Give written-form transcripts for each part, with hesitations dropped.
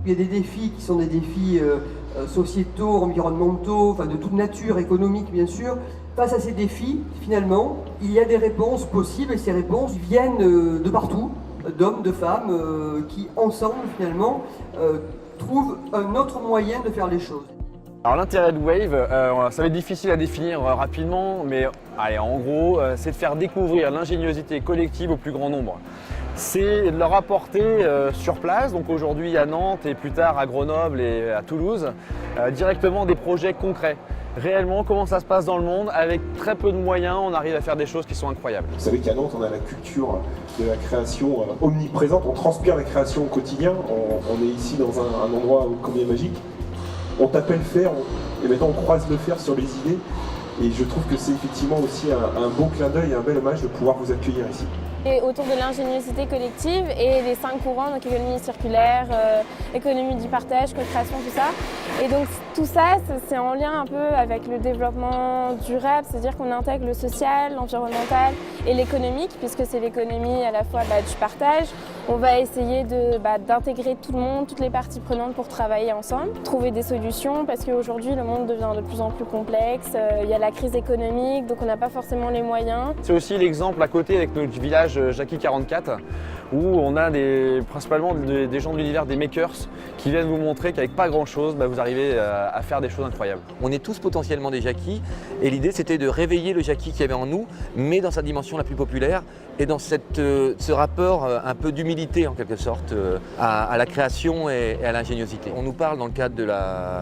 Il y a des défis qui sont des défis sociétaux, environnementaux, enfin de toute nature, économique bien sûr. Face à ces défis, finalement, il y a des réponses possibles et ces réponses viennent de partout, d'hommes, de femmes, qui ensemble finalement trouvent un autre moyen de faire les choses. Alors l'intérêt de Wave, ça va être difficile à définir rapidement, mais allez, en gros, c'est de faire découvrir l'ingéniosité collective au plus grand nombre. C'est de leur apporter sur place, donc aujourd'hui à Nantes et plus tard à Grenoble et à Toulouse, directement des projets concrets. Réellement, comment ça se passe dans le monde, avec très peu de moyens, on arrive à faire des choses qui sont incroyables. Vous savez qu'à Nantes, on a la culture de la création omniprésente, on transpire la création au quotidien, on est ici dans un endroit combien magique. On t'appelle faire, et maintenant on croise le fer sur les idées, et je trouve que c'est effectivement aussi un beau clin d'œil et un bel hommage de pouvoir vous accueillir ici. Et autour de l'ingéniosité collective et les 5 courants, donc économie circulaire, économie du partage, co-création, tout ça. Et donc tout ça, c'est en lien un peu avec le développement durable, c'est-à-dire qu'on intègre le social, l'environnemental et l'économique, puisque c'est l'économie à la fois du partage. On va essayer d'intégrer tout le monde, toutes les parties prenantes pour travailler ensemble, trouver des solutions, parce qu'aujourd'hui le monde devient de plus en plus complexe, il y a la crise économique, donc on n'a pas forcément les moyens. C'est aussi l'exemple à côté avec notre village Jackie 44, où on a principalement des gens de l'univers des makers qui viennent vous montrer qu'avec pas grand chose, vous arrivez à faire des choses incroyables. On est tous potentiellement des Jackies et l'idée c'était de réveiller le Jackie qu'il y avait en nous, mais dans sa dimension la plus populaire et dans ce rapport un peu d'humilité en quelque sorte à la création et à l'ingéniosité. On nous parle dans le cadre de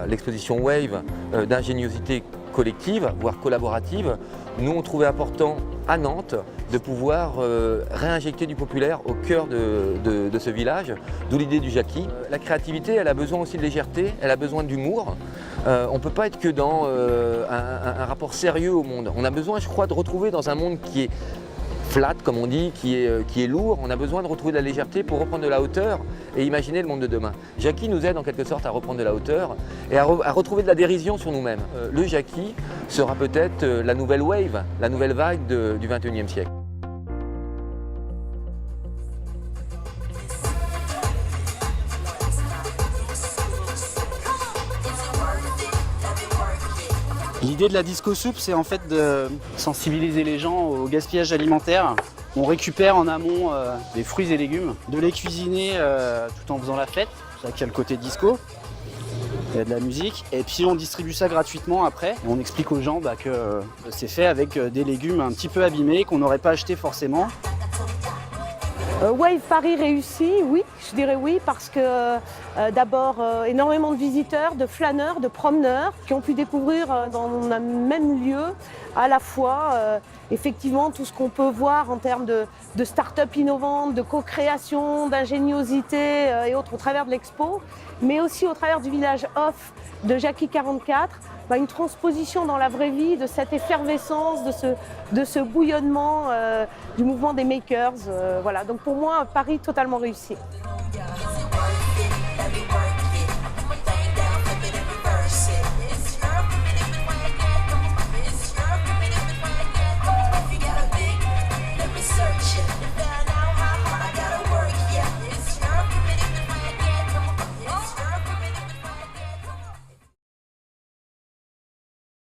l'exposition Wave d'ingéniosité collective, voire collaborative. Nous, on trouvait important à Nantes de pouvoir réinjecter du populaire au cœur de ce village, d'où l'idée du Jackie. La créativité, elle a besoin aussi de légèreté, elle a besoin d'humour. On ne peut pas être que dans un rapport sérieux au monde. On a besoin, je crois, de retrouver dans un monde qui est flat, comme on dit, qui est lourd. On a besoin de retrouver de la légèreté pour reprendre de la hauteur et imaginer le monde de demain. Jackie nous aide en quelque sorte à reprendre de la hauteur et à retrouver de la dérision sur nous-mêmes. Le Jackie sera peut-être la nouvelle wave, la nouvelle vague du XXIe siècle. L'idée de la disco soupe, c'est en fait de sensibiliser les gens au gaspillage alimentaire. On récupère en amont des fruits et légumes, de les cuisiner tout en faisant la fête, c'est ça qui a le côté disco. Il y a de la musique et puis on distribue ça gratuitement après. On explique aux gens que c'est fait avec des légumes un petit peu abîmés qu'on n'aurait pas acheté forcément. Wave Paris réussi, oui, je dirais oui, parce que d'abord énormément de visiteurs, de flâneurs, de promeneurs qui ont pu découvrir dans un même lieu à la fois effectivement tout ce qu'on peut voir en termes de start-up innovantes, de co-création, d'ingéniosité et autres au travers de l'expo, mais aussi au travers du village off de Jackie 44. Une transposition dans la vraie vie de cette effervescence, de ce bouillonnement du mouvement des makers. Voilà. Donc pour moi, Paris totalement réussi.